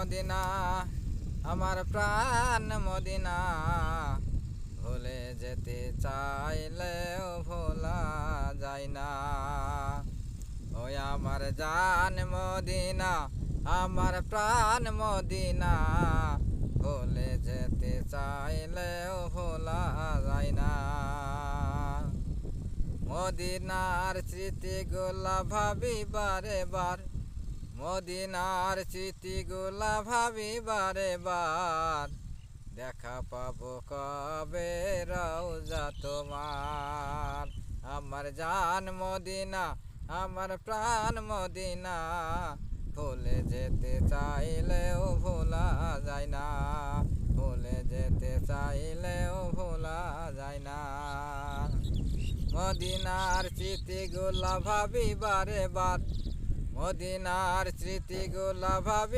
Medina, আমার প্রাণ Medina. ভুলে যেতে চাইলেও ভোলা যায় না। ওই আমার জান মদিনা, আমার প্রাণ মদিনা। ভুলে যেতে চাইলেও ভোলা যায় না। মদিনার স্মৃতিগুলা ভাবি বারে বার, মদিনার স্মৃতিগুলা ভাবি বারে বার। দেখা পাবো কবে রওজা তোমার, আমার জান মদিনা, আমার প্রাণ মদিনা। ভুলে যেতে চাইলেও ভোলা যায় না, ভুলে যেতে চাইলেও ভোলা যায় না। মদিনার স্মৃতিগুলা ভাবি বারে বার, মদিনার স্মৃতিগুলা ভাবি